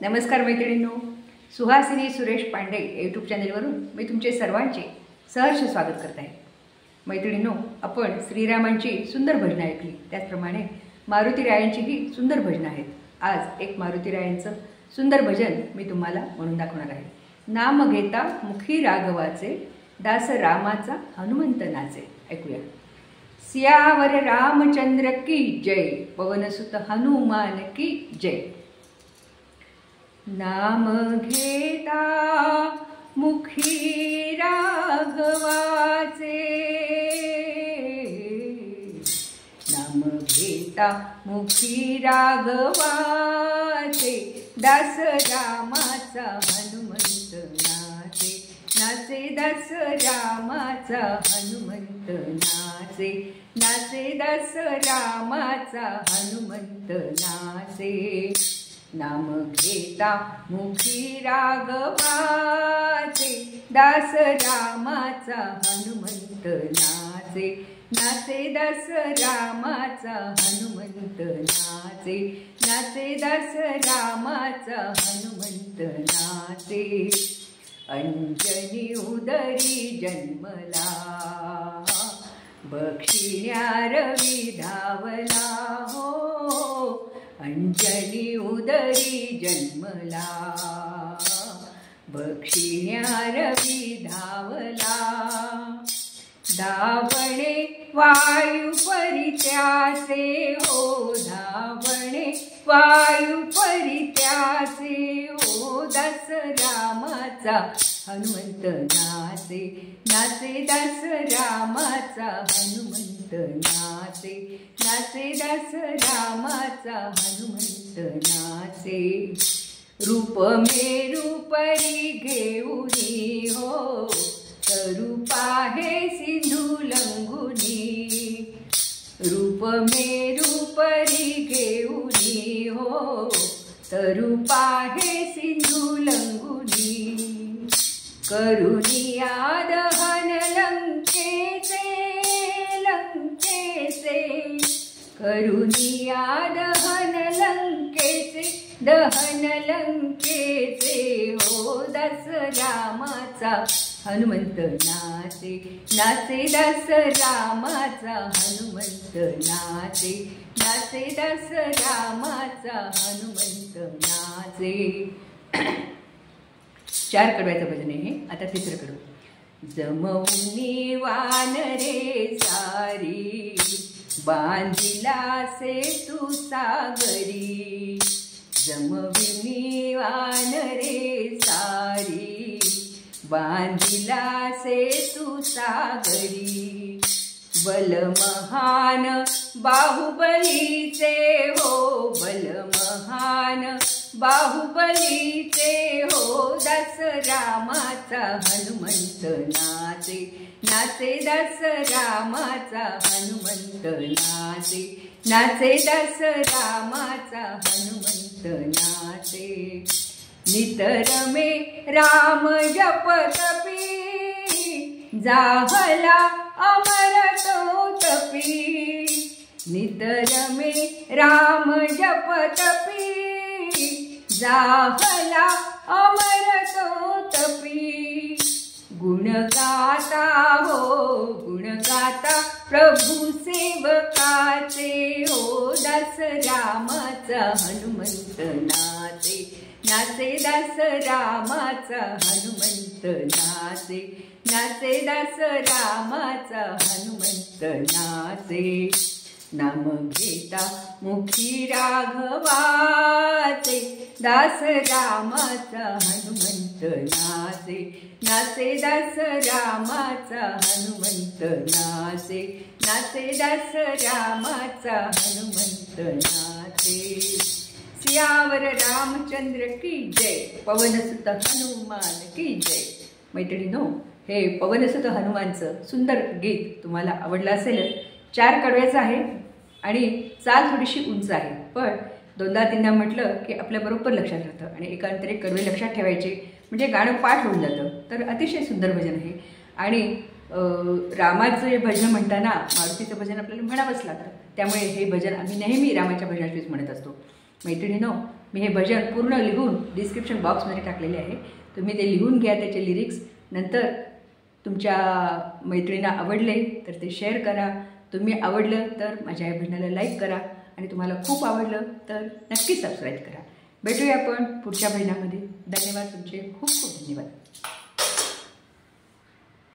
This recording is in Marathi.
नमस्कार मैत्रिणींनो, सुहासिनी सुरेश पांडे यूट्यूब चॅनलवरून मी तुमचे सर्वांचे सहर्ष स्वागत करत आहे। मैत्रिणींनो, आपण श्रीरामांची सुंदर भजनं ऐकली, त्याचप्रमाणे मारुतीरायांचीही सुंदर भजनं आहेत। आज एक मारुतीरायांचं सुंदर भजन मी तुम्हाला म्हणून दाखवणार आहे। नाम घेता मुखी राघवाचे, दास रामाचा हनुमंत नाचे। ऐकूया। सियावर रामचंद्र की जय, पवनसुत हनुमान की जय। नाम घेता मुखी राघवाचे, नाम घेता मुखी राघवाचे, दास रामाचा हनुमंत नाचे, नाचे दास रामाचा हनुमंत नाचे, नाचे दास रामाचा हनुमंत नाचे। नाम घेता मुखी राघवाचे, दास रामाचा हनुमंत नाचे, नाचे दास रामाचा हनुमंत नाचे, नाचे दास रामाचा हनुमंत नाचे। अंजनी उदरी जन्मला, बक्षिण्या रवी धावला हो। अंजनी उदरी जन्मला, बक्षिण्या रवी धावला। धावणे वायू परित्याचे हो, धावणे वायू परित्याचे हो। दास रामाचा हनुमंत नाचे, नाचे दास रामाचा हनुमंत नाचे, नाचे दास रामाचा हनुमंत नाचे। रूप मेरू परी घेऊनी हो, रूपा हे सिंधू लंघुनी। रूप मेरू परी घेऊनी हो, रूपा हे सिंधू लंघुनी। करुणी दहन लंकेचे, लंकेचे, करुणी दहन लंकेचे, दहन लंकेचे हो। दास रामाचा हनुमंत नाचे, नाचे दास रामाचा हनुमंत नाचे, नाचे दास रामाचा हनुमंत नाचे। चार कडव्याचं भजन आहे हे। आता तिसरं कडवं। जमवुनी वानरे सारी, बांधिला सेतू सागरी। जमविनी वानरे सारी, बांधिला सेतू सागरी। बलमहान बाहुबलीचे हो, बलमहान बाहुबलीचे हो। दास रामाचा हनुमंत नाचे, नाचे दास रामाचा हनुमंत नाचे, नाचे दास रामाचा हनुमंत नाचे। नितरमे राम जपतपी, जाहला अमर तो तपी। नितरमे राम जपतपी, जाहला अमर तो तपी। गुण गाता हो, गुण गाता प्रभु सेवकाचे हो। दास रामाचा हनुमंत नाचे, नाचे दास रामाचा हनुमंत नाचे, नाचे दास रामाचा हनुमंत नाचे। नाम घेता मुखी राघवाचे, दास रामाचा हनुमंत नाचे, नाचे दास रामाचा हनुमंत नाचे, नाचे दास रामाचा हनुमंत नाचे। सियावर रामचंद्र की जय, पवनसुत हनुमान की जय। मैत्रिणींनो, हे पवनसुत हनुमानचं सुंदर गीत तुम्हाला आवडलं असेल। चार कडव्याचं आहे आणि चाल थोडीशी उंच आहे, पण दोनदा तीनदा म्हटलं की आपल्या बरोबर लक्षात राहतं आणि एकांतरे कडवे लक्षात ठेवायचे म्हणजे गाणं पाठ होऊन जातं। तर अतिशय सुंदर भजन आहे आणि रामाचं हे भजन म्हणताना मारुतीचं भजन आपल्याला म्हणावंच लागतं, त्यामुळे हे भजन आम्ही नेहमी रामाच्या भजनाचीच म्हणत असतो। मैत्रिणींनो, मी हे भजन पूर्ण लिहून डिस्क्रिप्शन बॉक्समध्ये टाकलेले आहे. तुम्ही ते लिहून घ्या, त्याचे लिरिक्स. नंतर तुमच्या मैत्रिणींना आवडले तर ते शेअर करा. तुम्ही आवडलं तर माझ्या या भजनाला लाईक करा आणि तुम्हाला खूप आवडलं तर नक्की सबस्क्राईब करा. भेटूया आपण पुढच्या भजनामध्ये. धन्यवाद, तुमचे खूप खूप धन्यवाद.